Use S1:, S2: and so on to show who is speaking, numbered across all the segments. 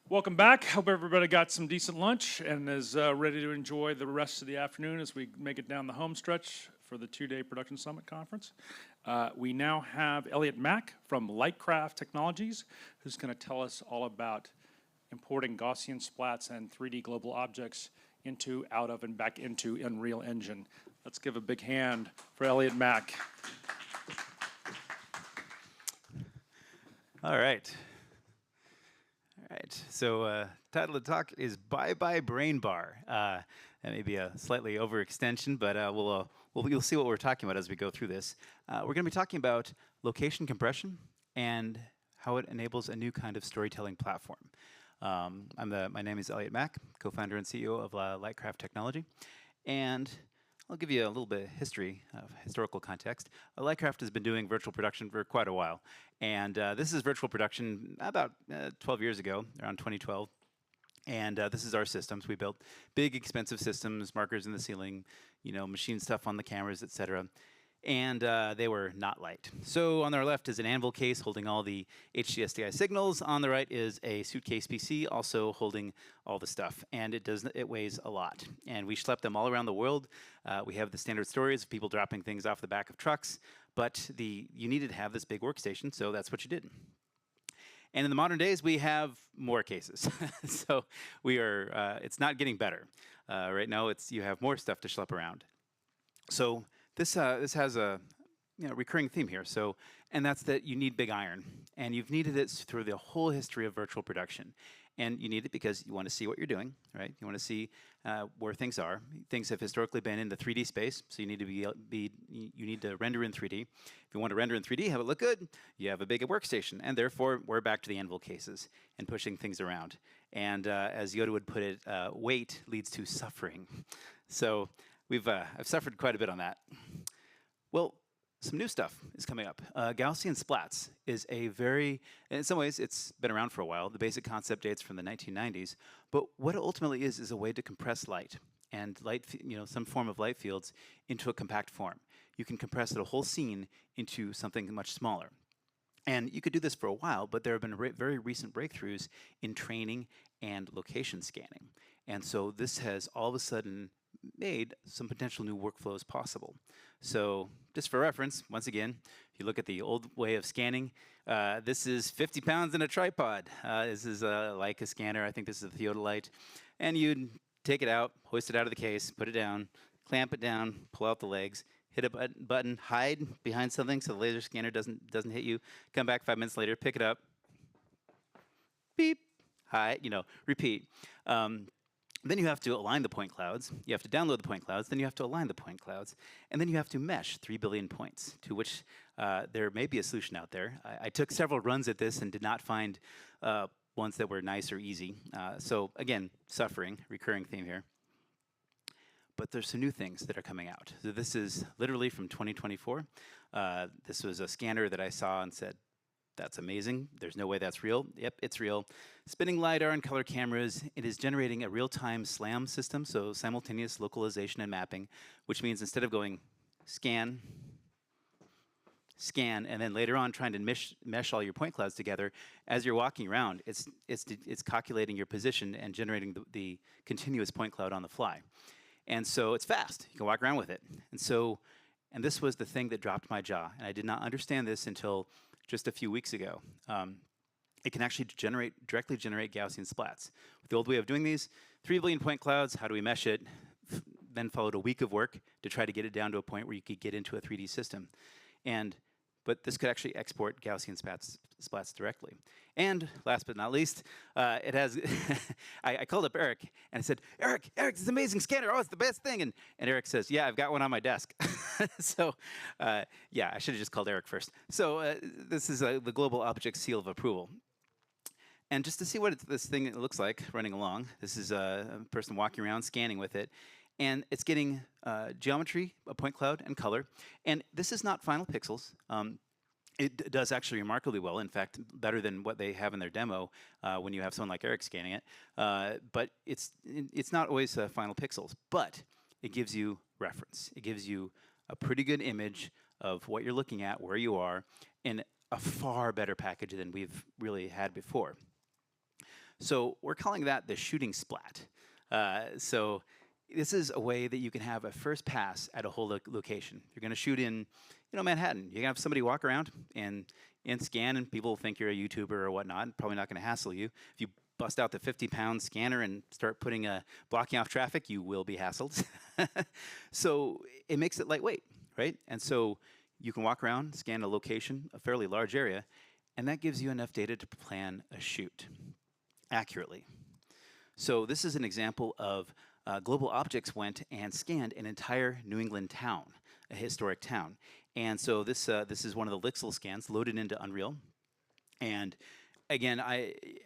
S1: Welcome back. Hope everybody got some decent lunch and is ready to enjoy the rest of the afternoon as we make it down the home stretch for the two-day Production Summit Conference. We now have Eliot Mack from Lightcraft Technologies, who's going to tell us all about importing Gaussian splats and 3D global objects into, out of, and back into Unreal Engine. Let's give a big hand for Eliot Mack.
S2: All right. So title of the talk is Bye Bye Brain Bar. That may be a slightly overextension, but you'll see what we're talking about as we go through this. We're going to be talking about location compression and how it enables a new kind of storytelling platform. My name is Eliot Mack, co-founder and CEO of Lightcraft Technology, and I'll give you a little bit of historical context. Lightcraft has been doing virtual production for quite a while, and this is virtual production about 12 years ago, around 2012. And this is our systems. We built big, expensive systems, markers in the ceiling, machine stuff on the cameras, etc. And they were not light. So on our left is an Anvil case holding all the HDSDI signals. On the right is a suitcase PC also holding all the stuff. And it weighs a lot. And we schlepp them all around the world. We have the standard stories of people dropping things off the back of trucks. But you needed to have this big workstation, so that's what you did. And in the modern days, we have more cases. So it's not getting better. Right now, you have more stuff to schlep around. So this has a recurring theme here. And that's that you need big iron, and you've needed it through the whole history of virtual production. And you need it because you want to see what you're doing, right? You want to see where things are. Things have historically been in the 3D space, so you need to render in 3D. If you want to render in 3D, have it look good, you have a big workstation, and therefore we're back to the Anvil cases and pushing things around. And as Yoda would put it, weight leads to suffering. So I've suffered quite a bit on that. Well, some new stuff is coming up. Gaussian splats is in some ways, it's been around for a while. The basic concept dates from the 1990s. But what it ultimately is a way to compress light and some form of light fields into a compact form. You can compress a whole scene into something much smaller. And you could do this for a while, but there have been very recent breakthroughs in training and location scanning. And so this has all of a sudden made some potential new workflows possible. So just for reference, once again, if you look at the old way of scanning, this is 50 pounds in a tripod. This is a Leica scanner. I think this is a theodolite. And you'd take it out, hoist it out of the case, put it down, clamp it down, pull out the legs, hit a button, hide behind something so the laser scanner doesn't hit you, come back 5 minutes later, pick it up, beep, hide, repeat. Then you have to align the point clouds, you have to download the point clouds, then you have to align the point clouds, and then you have to mesh 3 billion points, to which there may be a solution out there. I took several runs at this and did not find ones that were nice or easy. So again, suffering, recurring theme here. But there's some new things that are coming out. So this is literally from 2024. This was a scanner that I saw and said, that's amazing. There's no way that's real. Yep, it's real. Spinning LiDAR and color cameras. It is generating a real-time SLAM system, so simultaneous localization and mapping, which means instead of going scan, and then later on trying to mesh all your point clouds together, as you're walking around, it's calculating your position and generating the continuous point cloud on the fly. And so it's fast. You can walk around with it. And this was the thing that dropped my jaw. And I did not understand this until just a few weeks ago. It can actually directly generate Gaussian splats. With the old way of doing these, 3 billion point clouds, how do we mesh it? Then followed a week of work to try to get it down to a point where you could get into a 3D system. But this could actually export Gaussian splats directly. And last but not least, it has, I called up Eric and I said, Eric, this is an amazing scanner. Oh, it's the best thing. And Eric says, yeah, I've got one on my desk. So yeah, I should have just called Eric first. So this is the global object seal of approval. And just to see what this thing looks like running along, this is a person walking around scanning with it. And it's getting geometry, a point cloud, and color. And this is not final pixels. It does actually remarkably well. In fact, better than what they have in their demo when you have someone like Eric scanning it. But it's not always final pixels. But it gives you reference. It gives you a pretty good image of what you're looking at, where you are, in a far better package than we've really had before. So we're calling that the shooting splat. So this is a way that you can have a first pass at a whole location. You're going to shoot in, Manhattan. You're going to have somebody walk around and scan, and people think you're a YouTuber or whatnot. Probably not going to hassle you. If you bust out the 50-pound scanner and start blocking off traffic, you will be hassled. So it makes it lightweight, right? And so you can walk around, scan a location, a fairly large area, and that gives you enough data to plan a shoot accurately. So this is an example of Global Objects went and scanned an entire New England town, a historic town. And so this is one of the Lixil scans loaded into Unreal. And again,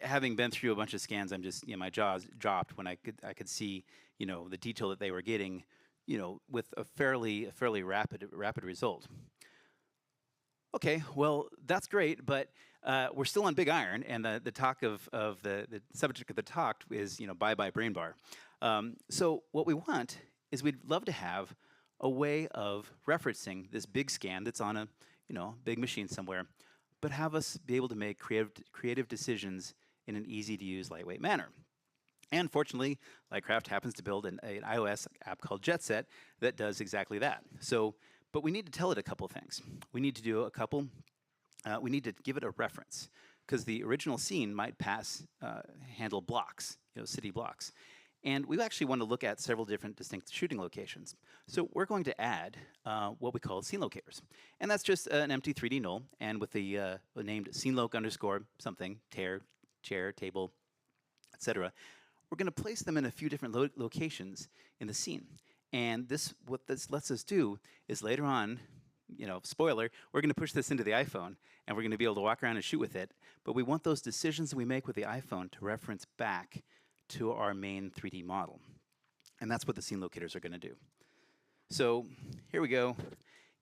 S2: having been through a bunch of scans, I'm just, my jaws dropped when I could see, the detail that they were getting, with a fairly rapid result. Okay, well, that's great, but we're still on big iron, and the talk of the subject of the talk is, bye-bye brain bar. So what we want is we'd love to have a way of referencing this big scan that's on a, big machine somewhere, but have us be able to make creative decisions in an easy-to-use, lightweight manner. And fortunately, Lightcraft happens to build an iOS app called Jetset that does exactly that. So, but we need to tell it a couple things. We need to do we need to give it a reference, because the original scene might handle blocks, city blocks. And we actually want to look at several different distinct shooting locations. So we're going to add what we call scene locators. And that's just an empty 3D null, and with the named sceneloc underscore something, chair, table, etc. We're going to place them in a few different locations in the scene. And what this lets us do is later on, spoiler, we're going to push this into the iPhone, and we're going to be able to walk around and shoot with it. But we want those decisions that we make with the iPhone to reference back to our main 3D model. And that's what the scene locators are going to do. So here we go.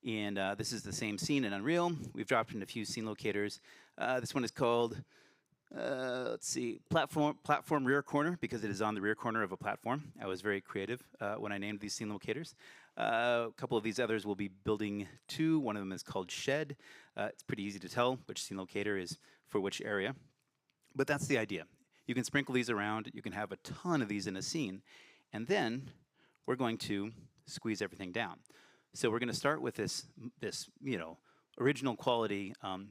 S2: And this is the same scene in Unreal. We've dropped in a few scene locators. This one is called, let's see, platform rear corner, because it is on the rear corner of a platform. I was very creative when I named these scene locators. A couple of these others will be building two. One of them is called shed. It's pretty easy to tell which scene locator is for which area. But that's the idea. You can sprinkle these around. You can have a ton of these in a scene. And then we're going to squeeze everything down. So we're going to start with this original quality point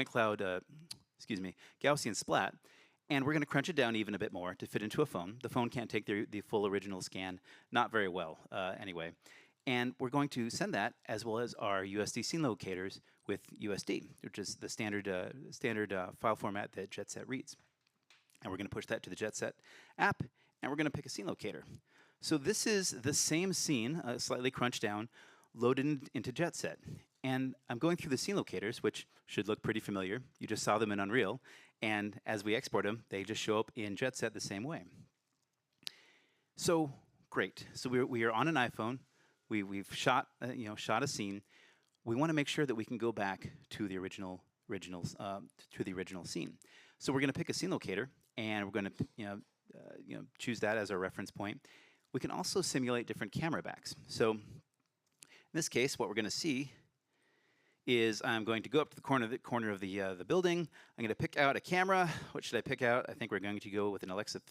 S2: cloud, Gaussian splat, and we're going to crunch it down even a bit more to fit into a phone. The phone can't take the full original scan, not very well anyway. And we're going to send that, as well as our USD scene locators, with USD, which is the standard file format that Jetset reads. And we're going to push that to the Jetset app, and we're going to pick a scene locator. So this is the same scene, slightly crunched down, loaded into Jetset. And I'm going through the scene locators, which should look pretty familiar. You just saw them in Unreal. And as we export them, they just show up in Jetset the same way. So great. So we are on an iPhone. We've shot a scene. We want to make sure that we can go back to the original scene. So we're going to pick a scene locator, and we're going to choose that as our reference point. We can also simulate different camera backs. So in this case, what we're going to see is I'm going to go up to the corner of the building. I'm going to pick out a camera. What should I pick out? I think we're going to go with an Alexa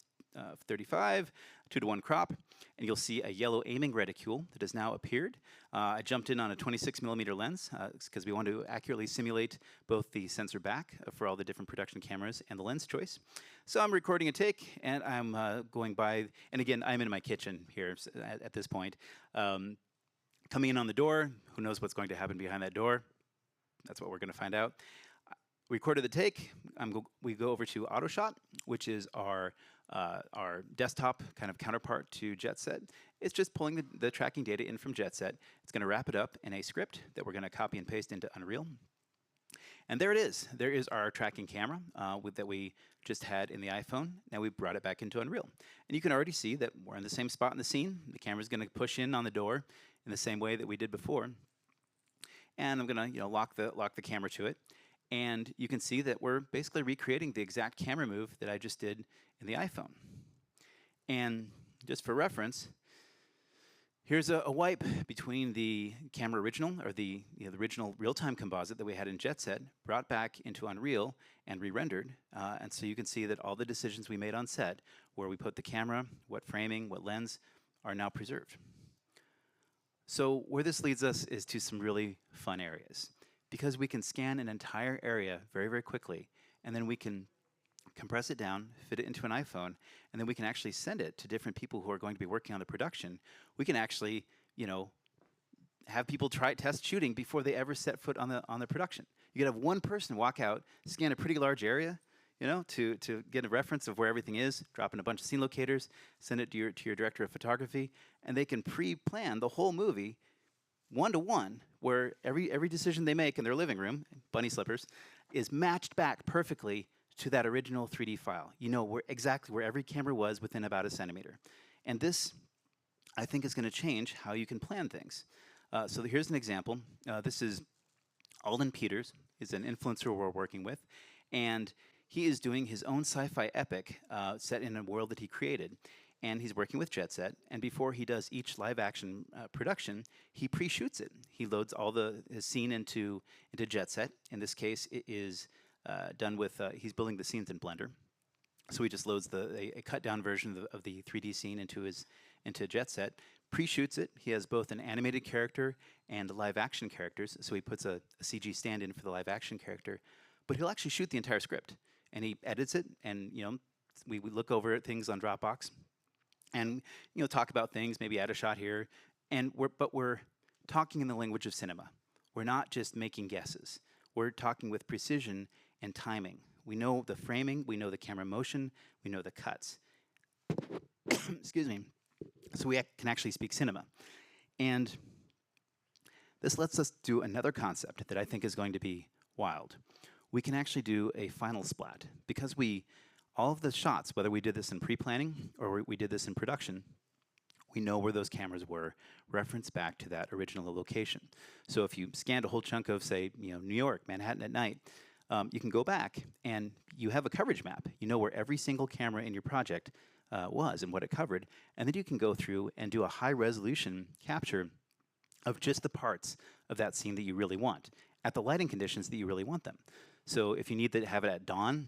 S2: 35, 2:1 crop, and you'll see a yellow aiming reticule that has now appeared. I jumped in on a 26mm lens because we want to accurately simulate both the sensor back for all the different production cameras and the lens choice. So I'm recording a take, and I'm going by, and again, I'm in my kitchen here at this point. Coming in on the door, who knows what's going to happen behind that door? That's what we're going to find out. Recorded the take. We go over to AutoShot, which is our desktop kind of counterpart to Jetset. It's just pulling the tracking data in from Jetset. It's going to wrap it up in a script that we're going to copy and paste into Unreal. And there it is. There is our tracking camera that we just had in the iPhone. Now we brought it back into Unreal. And you can already see that we're in the same spot in the scene. The camera's going to push in on the door in the same way that we did before. And I'm going to lock the camera to it. And you can see that we're basically recreating the exact camera move that I just did in the iPhone. And just for reference, Here's a wipe between the camera original, or the original real-time composite that we had in Jetset, brought back into Unreal and re-rendered. And so you can see that all the decisions we made on set, where we put the camera, what framing, what lens, are now preserved. So where this leads us is to some really fun areas. Because we can scan an entire area very, very quickly, and then we can compress it down, fit it into an iPhone, and then we can actually send it to different people who are going to be working on the production. We can actually, have people test shooting before they ever set foot on the production. You could have one person walk out, scan a pretty large area, to get a reference of where everything is, drop in a bunch of scene locators, send it to your director of photography, and they can pre-plan the whole movie one-to-one, where every decision they make in their living room, bunny slippers, is matched back perfectly to that original 3D file. You know exactly where every camera was within about a centimeter. And this, I think, is going to change how you can plan things. So here's an example. This is Alden Peters, is an influencer we're working with, and he is doing his own sci-fi epic set in a world that he created. And he's working with Jetset, and before he does each live-action production, he pre-shoots it. He loads all his scene into Jetset. In this case, it is done with, he's building the scenes in Blender. So he just loads a cut-down version of the 3D scene into Jetset, pre-shoots it. He has both an animated character and live-action characters, so he puts a CG stand-in for the live-action character. But he'll actually shoot the entire script, and he edits it, and we look over at things on Dropbox, and talk about things, maybe add a shot here, and we're talking in the language of cinema. We're not just making guesses. We're talking with precision and timing. We know the framing, we know the camera motion, we know the cuts. Excuse me. So we can actually speak cinema. And this lets us do another concept that I think is going to be wild. We can actually do a final splat. Because all of the shots, whether we did this in pre-planning or we did this in production, we know where those cameras were, referenced back to that original location. So if you scanned a whole chunk of, say, New York, Manhattan at night, you can go back and you have a coverage map. You know where every single camera in your project was and what it covered, and then you can go through and do a high-resolution capture of just the parts of that scene that you really want, at the lighting conditions that you really want them. So if you need to have it at dawn,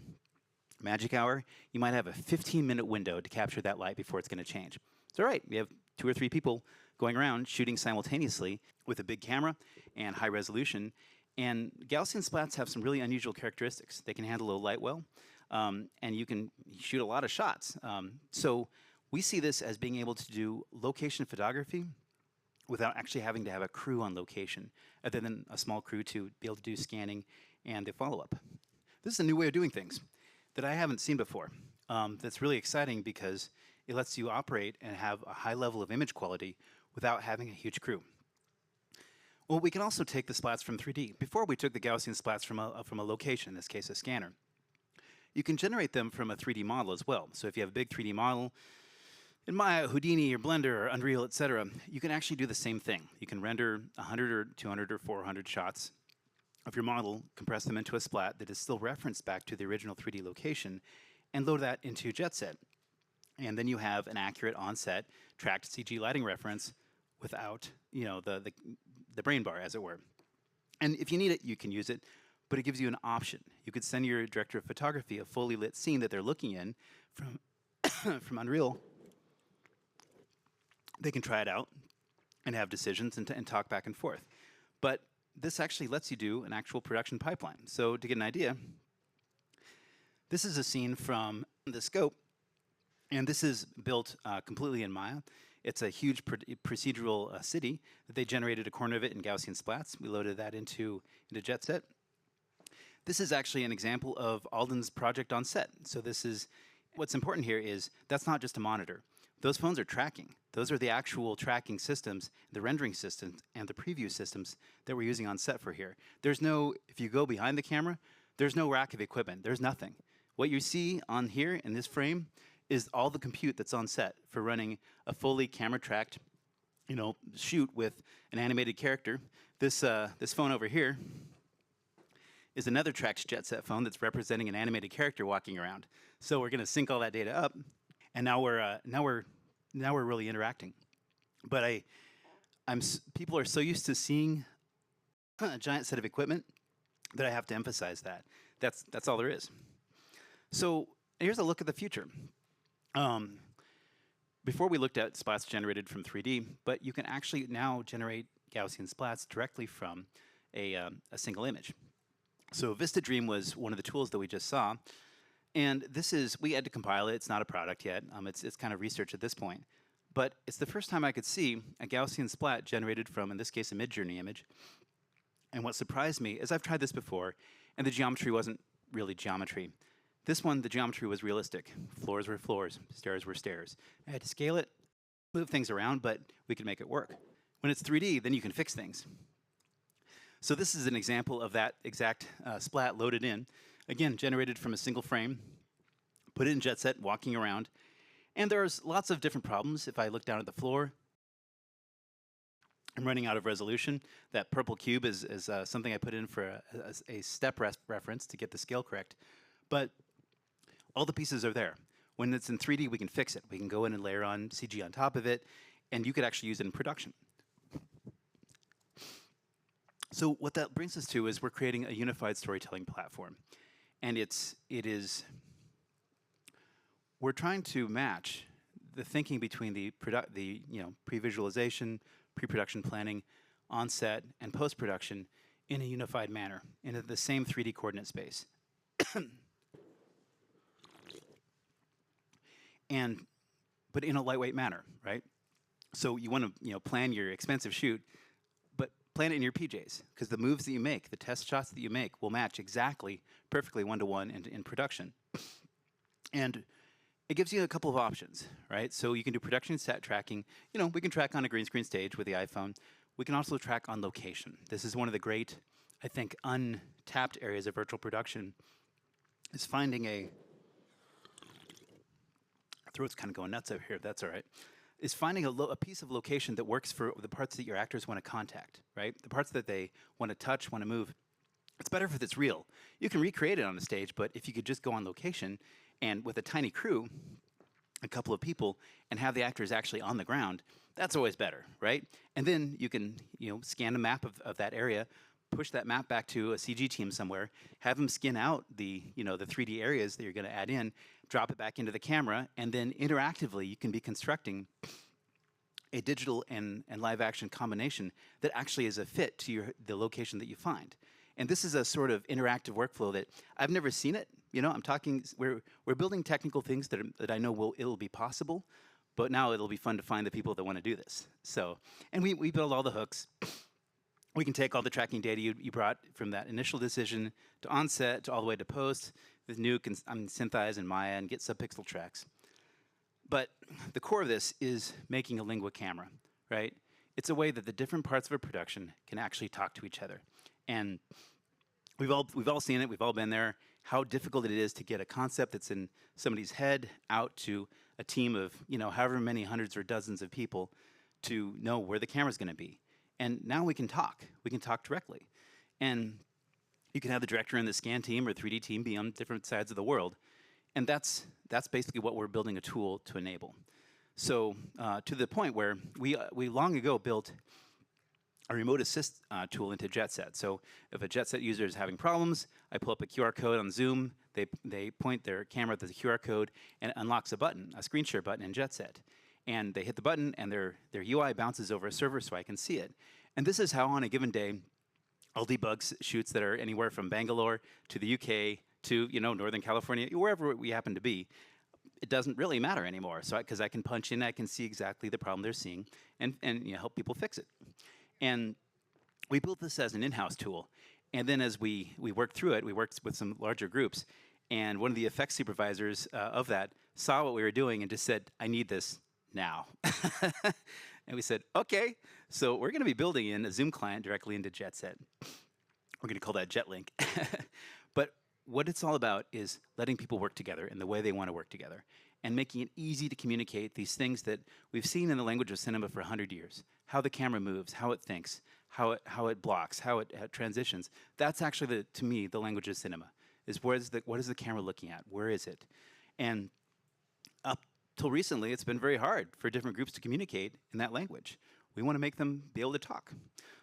S2: magic hour, you might have a 15-minute window to capture that light before it's going to change. So right, we have 2 or 3 people going around shooting simultaneously with a big camera and high resolution. And Gaussian splats have some really unusual characteristics. They can handle low light well, and you can shoot a lot of shots. So we see this as being able to do location photography without actually having to have a crew on location, other than a small crew to be able to do scanning and the follow-up. This is a new way of doing things that I haven't seen before. That's really exciting because it lets you operate and have a high level of image quality without having a huge crew. Well, we can also take the splats from 3D. Before, we took the Gaussian splats from a location, in this case a scanner. You can generate them from a 3D model as well. So if you have a big 3D model in Maya, Houdini, or Blender, or Unreal, etc., you can actually do the same thing. You can render 100 or 200 or 400 shots of your model, compress them into a splat that is still referenced back to the original 3D location, and load that into Jetset. And then you have an accurate on-set tracked CG lighting reference without, the brain bar, as it were. And if you need it, you can use it, but it gives you an option. You could send your director of photography a fully lit scene that they're looking in from from Unreal. They can try it out and have decisions and talk back and forth. But this actually lets you do an actual production pipeline. So to get an idea, this is a scene from the scope, and this is built completely in Maya. It's a huge procedural city that they generated a corner of it in Gaussian splats. We loaded that into Jetset. This is actually an example of Alden's project on set. So this is, what's important here is that's not just a monitor. Those phones are tracking. Those are the actual tracking systems, the rendering systems, and the preview systems that we're using on set for here. There's no, if you go behind the camera, there's no rack of equipment. There's nothing. What you see on here in this frame is all the compute that's on set for running a fully camera-tracked, shoot with an animated character. This phone over here is another tracked Jetset phone that's representing an animated character walking around. So we're going to sync all that data up, and now we're really interacting. But people are so used to seeing a giant set of equipment that I have to emphasize that. That's all there is. So here's a look at the future. Before we looked at splats generated from 3D, but you can actually now generate Gaussian splats directly from a single image. So Vista Dream was one of the tools that we just saw, and we had to compile it. It's not a product yet. It's kind of research at this point, but it's the first time I could see a Gaussian splat generated from, in this case, a Midjourney image. And what surprised me is I've tried this before, and the geometry wasn't really geometry. This one, the geometry was realistic. Floors were floors, stairs were stairs. I had to scale it, move things around, but we could make it work. When it's 3D, then you can fix things. So this is an example of that exact splat loaded in. Again, generated from a single frame, put it in Jetset, walking around. And there's lots of different problems. If I look down at the floor, I'm running out of resolution. That purple cube is something I put in for a step reference to get the scale correct. But all the pieces are there. When it's in 3D, we can fix it. We can go in and layer on CG on top of it, and you could actually use it in production. So what that brings us to is we're creating a unified storytelling platform. And we're trying to match the thinking between the pre-visualization, pre-production planning, on-set, and post-production in a unified manner, in the same 3D coordinate space. But in a lightweight manner, right? So you want to plan your expensive shoot, but plan it in your PJs, because the moves that you make, the test shots that you make, will match exactly, perfectly one-to-one in production. And it gives you a couple of options, right? So you can do production set tracking. We can track on a green screen stage with the iPhone. We can also track on location. This is one of the great, I think, untapped areas of virtual production, is finding throat's kind of going nuts over here, that's all right, is finding a piece of location that works for the parts that your actors want to contact, right? The parts that they want to touch, want to move. It's better if it's real. You can recreate it on the stage, but if you could just go on location and with a tiny crew, a couple of people, and have the actors actually on the ground, that's always better, right? And then you can scan a map of that area, push that map back to a CG team somewhere, have them skin out the 3D areas that you're going to add in, drop it back into the camera, and then interactively you can be constructing a digital and live action combination that actually is a fit to the location that you find. And this is a sort of interactive workflow that I've never seen it. I'm talking, we're building technical things that I know it'll be possible, but now it'll be fun to find the people that want to do this. So, and we build all the hooks. We can take all the tracking data you brought from that initial decision to onset to all the way to post with Nuke and Synthesize and Maya and get subpixel tracks. But the core of this is making a lingua camera, right? It's a way that the different parts of a production can actually talk to each other. And we've all seen it, we've all been there, how difficult it is to get a concept that's in somebody's head out to a team of, however many hundreds or dozens of people to know where the camera's going to be. And now we can talk directly. And you can have the director and the scan team or 3D team be on different sides of the world. And that's basically what we're building a tool to enable. So to the point where we long ago built a remote assist tool into Jetset. So if a Jetset user is having problems, I pull up a QR code on Zoom, they point their camera at the QR code, and it unlocks a button, a screen share button in Jetset. And they hit the button, and their UI bounces over a server so I can see it. And this is how, on a given day, I'll debug shoots that are anywhere from Bangalore to the UK to Northern California, wherever we happen to be. It doesn't really matter anymore, so because I can punch in, I can see exactly the problem they're seeing, and help people fix it. And we built this as an in-house tool. And then as we worked through it, we worked with some larger groups. And one of the effects supervisors of that saw what we were doing and just said, I need this now. And we said, okay, so we're going to be building in a Zoom client directly into Jetset. We're going to call that JetLink. But what it's all about is letting people work together in the way they want to work together and making it easy to communicate these things that we've seen in the language of cinema for 100 years. How the camera moves, how it thinks, how it blocks, how it transitions. That's actually, to me, the language of cinema, is what is the camera looking at? Where is it? And up till recently, it's been very hard for different groups to communicate in that language. we want to make them be able to talk.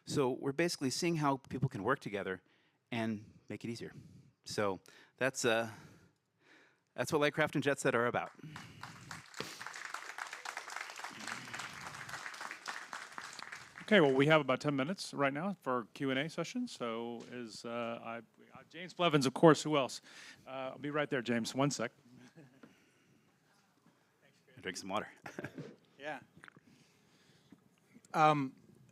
S2: So we're basically seeing how people can work together and make it easier. So that's what Lightcraft and Jetset are about.
S1: Okay, well, we have about 10 minutes right now for our Q&A session. So James Blevins, of course, who else? I'll be right there, James. One sec.
S2: Drink some water.
S3: Yeah.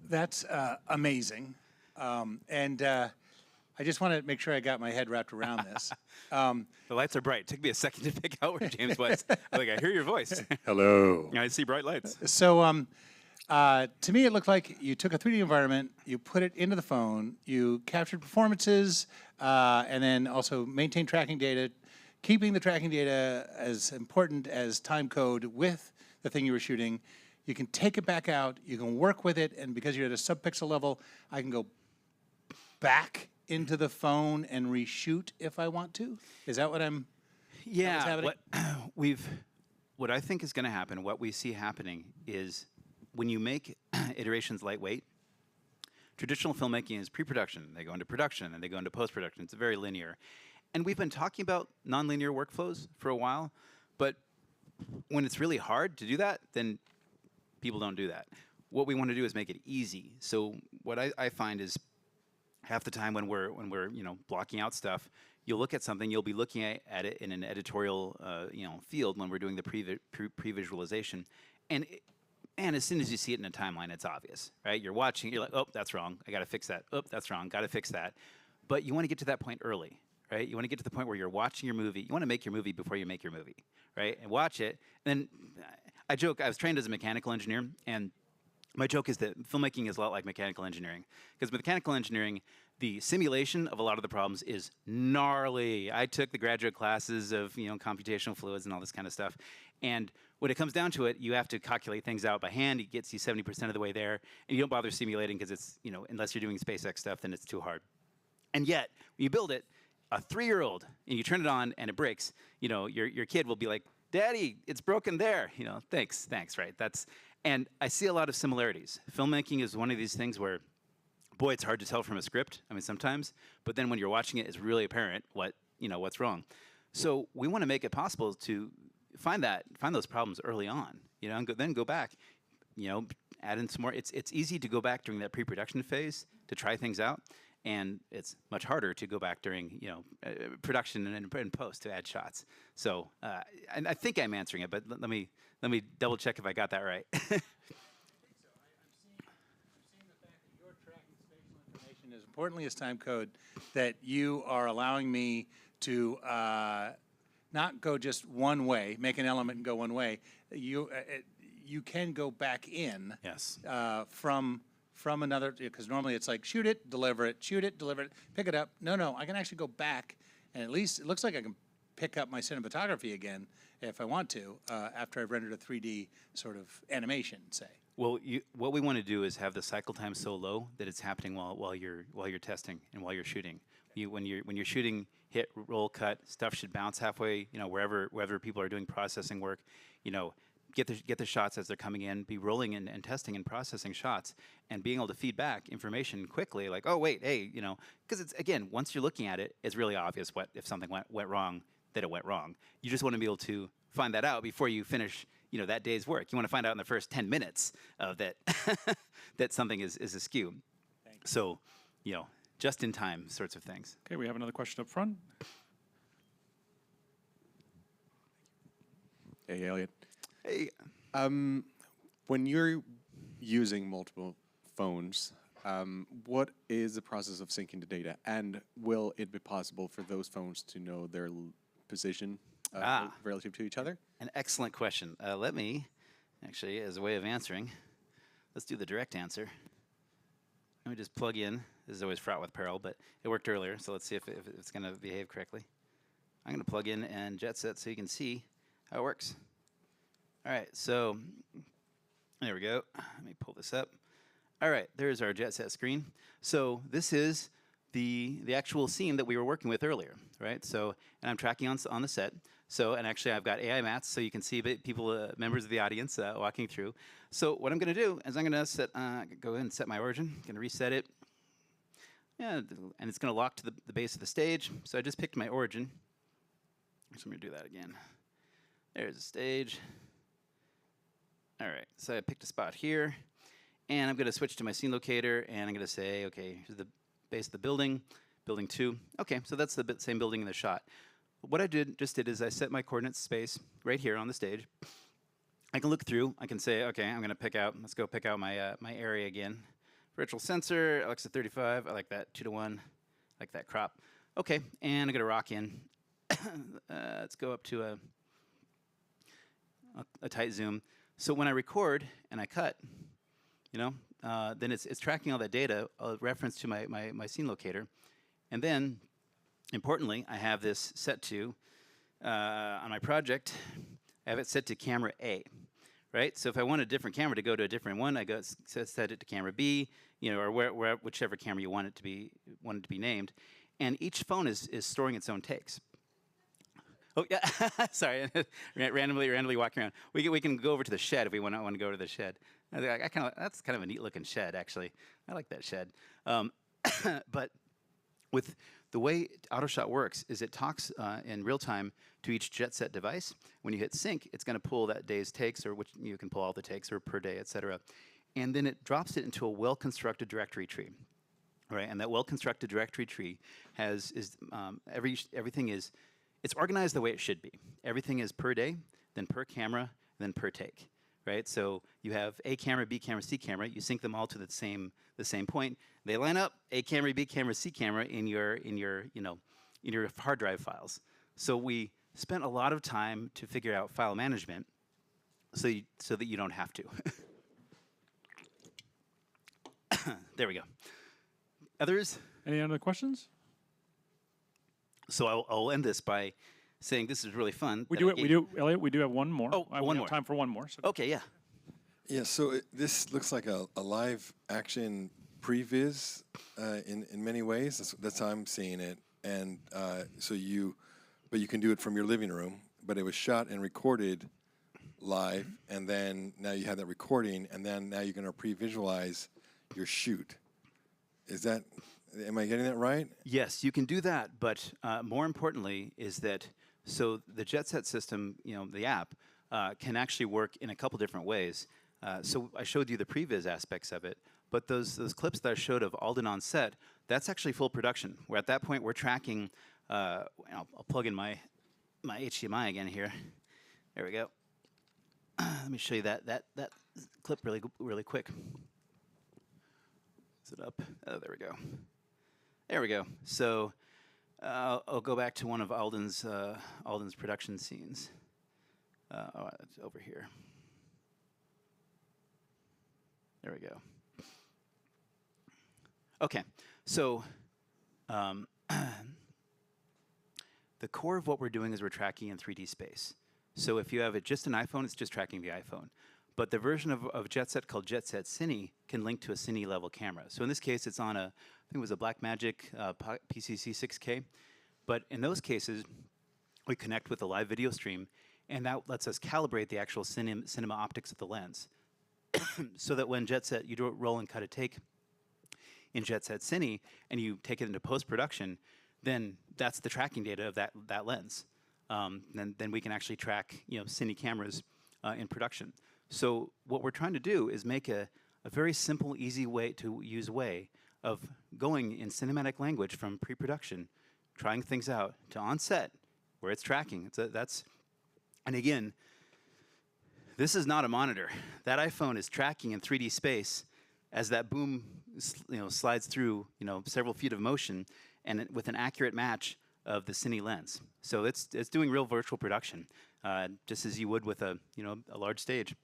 S3: That's amazing. And I just want to make sure I got my head wrapped around this.
S2: The lights are bright. It took me a second to pick out where James was. I hear your voice.
S4: Hello.
S2: I see bright lights.
S3: So to me, it looked like you took a 3D environment, you put it into the phone, you captured performances, and then also maintained tracking data, keeping the tracking data as important as time code with the thing you were shooting. You can take it back out, you can work with it, and because you're at a sub-pixel level, I can go back into the phone and reshoot if I want to? Is that what I'm...
S2: Yeah, what I think is going to happen, what we see happening is when you make iterations lightweight, traditional filmmaking is pre-production. They go into production, and they go into post-production. It's very linear. And we've been talking about nonlinear workflows for a while, but when it's really hard to do that, then people don't do that. What we want to do is make it easy. So what I find is half the time when we're blocking out stuff, you'll look at something, you'll be looking at it in an editorial field when we're doing the pre-visualization, and as soon as you see it in a timeline, it's obvious, right? You're watching, you're like, oh, that's wrong, I got to fix that. Oh, that's wrong, got to fix that. But you want to get to that point early, right? You want to get to the point where you're watching your movie. You want to make your movie before you make your movie, right? And watch it. And then I joke, I was trained as a mechanical engineer, and my joke is that filmmaking is a lot like mechanical engineering. Because with mechanical engineering, the simulation of a lot of the problems is gnarly. I took the graduate classes of computational fluids and all this kind of stuff. And when it comes down to it, you have to calculate things out by hand. It gets you 70% of the way there. And you don't bother simulating because it's, unless you're doing SpaceX stuff, then it's too hard. And yet, when you build it, a 3-year-old, and you turn it on and it breaks, your kid will be like, Daddy, it's broken there. Thanks, right? And I see a lot of similarities. Filmmaking is one of these things where, boy, it's hard to tell from a script. I mean, sometimes, but then when you're watching it, it's really apparent what's wrong. So we want to make it possible to find those problems early on, and then go back, add in some more. It's easy to go back during that pre-production phase to try things out, and it's much harder to go back during production and post to add shots. So and I think I'm answering it, but let me double check if I got that right.
S3: I think so. I'm seeing the fact that you're tracking spatial information as importantly as time code, that you are allowing me to not go just one way, make an element and go one way. You can go back in.
S2: Yes.
S3: From another, because normally it's like shoot it, deliver it, pick it up. No, I can actually go back, and at least it looks like I can pick up my cinematography again if I want to after I've rendered a 3D sort of animation, say.
S2: Well, what we want to do is have the cycle time so low that it's happening while you're testing and while you're shooting. When you're shooting, hit, roll, cut, stuff should bounce halfway. Wherever people are doing processing work, get the shots as they're coming in, be rolling and testing and processing shots, and being able to feed back information quickly, like, oh wait, hey, because it's, again, once you're looking at it, it's really obvious if something went wrong, that it went wrong. You just want to be able to find that out before you finish that day's work. You want to find out in the first 10 minutes of that that something is askew. So, just in time sorts of things.
S1: Okay, we have another question up front.
S4: Hey, Eliot.
S2: Hey.
S4: When you're using multiple phones, what is the process of syncing the data? And will it be possible for those phones to know their position relative to each other?
S2: An excellent question. Let me, actually, as a way of answering, let's do the direct answer. Let me just plug in. This is always fraught with peril, but it worked earlier, so let's see if it's going to behave correctly. I'm going to plug in and Jetset so you can see how it works. All right, so there we go. Let me pull this up. All right, there's our Jetset screen. So this is the actual scene that we were working with earlier, right? So, and I'm tracking on the set. So, and actually I've got AI mats, so you can see people, members of the audience walking through. So what I'm going to do is I'm going to go ahead and set my origin. Going to reset it. Yeah, and it's going to lock to the base of the stage. So I just picked my origin. So I'm going to do that again. There's the stage. All right, so I picked a spot here. And I'm going to switch to my scene locator, and I'm going to say, okay, here's the base of the building, building 2. Okay, so that's the same building in the shot. What I just did is I set my coordinate space right here on the stage. I can look through. I can say, okay, I'm going to pick out, let's go pick out my my area again. Virtual sensor, Alexa 35. I like that 2:1. I like that crop. Okay, and I'm going to rock in. Let's go up to a tight zoom. So when I record and I cut, then it's tracking all that data, reference to my scene locator. And then, importantly, I have this set to, on my project, I have it set to camera A, right? So if I want a different camera to go to a different one, I go set it to camera B, or whichever camera you want it to be named. And each phone is storing its own takes. Oh yeah, sorry, randomly walking around. We can go over to the shed if we want to go to the shed. That's kind of a neat looking shed, actually. I like that shed. But with the way AutoShot works is it talks in real time to each Jetset device. When you hit sync, it's going to pull that day's takes, or which you can pull all the takes, or per day, etc. And then it drops it into a well-constructed directory tree, right? And that well-constructed directory tree everything is. It's organized the way it should be. Everything is per day, then per camera, then per take, right? So you have A camera, B camera, C camera. You sync them all to the same point. They line up A camera, B camera, C camera in your hard drive files. So we spent a lot of time to figure out file management, so that you don't have to. There we go. Others?
S1: Any other questions?
S2: So I'll end this by saying this is really fun.
S1: Elliot, we do have one more.
S2: Oh,
S1: we
S2: one
S1: have
S2: more.
S1: time for one more. So.
S2: Okay, yeah.
S5: Yeah, so this looks like a live action previs in many ways. That's how I'm seeing it. And but you can do it from your living room. But it was shot and recorded live, and then now you have that recording, and then now you're going to pre-visualize your shoot. Am I getting that right?
S2: Yes, you can do that, but more importantly is that, so the Jetset system, the app, can actually work in a couple different ways. So I showed you the previs aspects of it, but those clips that I showed of Alden on set, that's actually full production. Where at that point we're tracking, I'll plug in my HDMI again here. There we go. Let me show you that clip really quick. Is it up? Oh, there we go. There we go. So I'll go back to one of Alden's production scenes. It's over here. There we go. Okay, so the core of what we're doing is we're tracking in 3D space. So if you have just an iPhone, it's just tracking the iPhone. But the version of Jetset called Jetset Cine can link to a Cine level camera. So in this case, it's on I think it was a Blackmagic PCC 6K. But in those cases, we connect with a live video stream, and that lets us calibrate the actual cinema optics of the lens. So that when Jetset, you do a roll and cut a take in Jetset Cine, and you take it into post-production, then that's the tracking data of that lens. Then we can actually track Cine cameras in production. So what we're trying to do is make a very simple, easy way to use way of going in cinematic language from pre-production, trying things out, to on-set, where it's tracking. And again, this is not a monitor. That iPhone is tracking in 3D space as that boom slides through several feet of motion, and with an accurate match of the Cine lens. So it's doing real virtual production, just as you would with a large stage.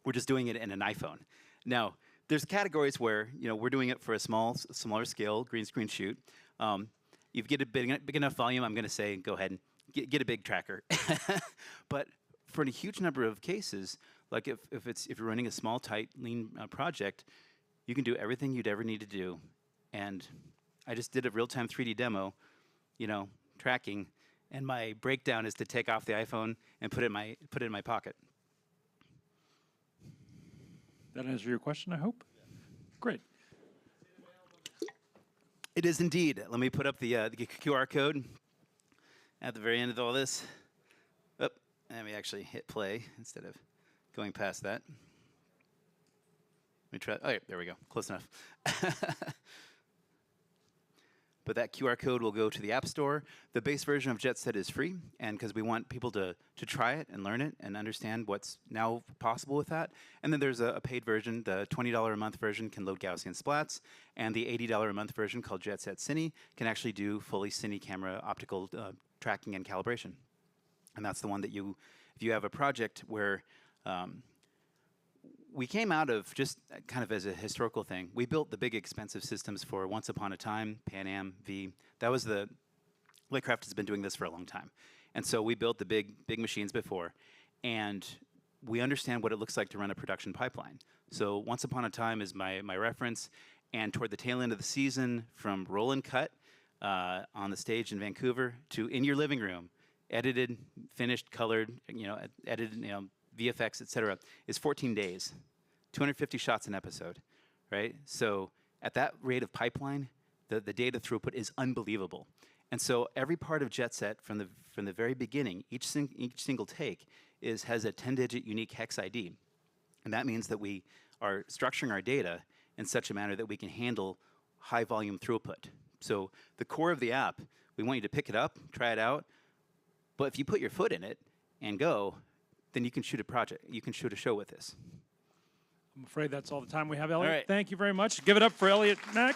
S2: We're just doing it in an iPhone. Now, there's categories where we're doing it for a smaller scale green screen shoot. If you get a big enough volume, I'm going to say go ahead and get a big tracker. But for a huge number of cases, like if you're running a small, tight, lean project, you can do everything you'd ever need to do. And I just did a real-time 3D demo, tracking, and my breakdown is to take off the iPhone and put it in my pocket.
S1: That answers your question, I hope? Great.
S2: It is indeed. Let me put up the QR code at the very end of all this. Oh, let me actually hit play instead of going past that. Let me try. Oh, yeah, there we go. Close enough. But that QR code will go to the App Store. The base version of Jetset is free, and because we want people to try it and learn it and understand what's now possible with that. And then there's a paid version. The $20 a month version can load Gaussian splats, and the $80 a month version called Jetset Cine can actually do fully Cine camera optical tracking and calibration. And that's the one that if you have a project where we came out of, just kind of as a historical thing, we built the big expensive systems for Once Upon a Time, Pan Am, V. That was Lightcraft has been doing this for a long time. And so we built the big machines before, and we understand what it looks like to run a production pipeline. So Once Upon a Time is my reference, and toward the tail end of the season, from roll and cut on the stage in Vancouver to in your living room, edited, finished, colored, edited, VFX, et cetera, is 14 days, 250 shots an episode, right? So at that rate of pipeline, the data throughput is unbelievable. And so every part of Jetset from the very beginning, each single take has a 10-digit unique hex ID. And that means that we are structuring our data in such a manner that we can handle high volume throughput. So the core of the app, we want you to pick it up, try it out, but if you put your foot in it and go, then you can shoot a project. You can shoot a show with this.
S1: I'm afraid that's all the time we have, Eliot.
S2: All right.
S1: Thank you very much. Give it up for Eliot Mack.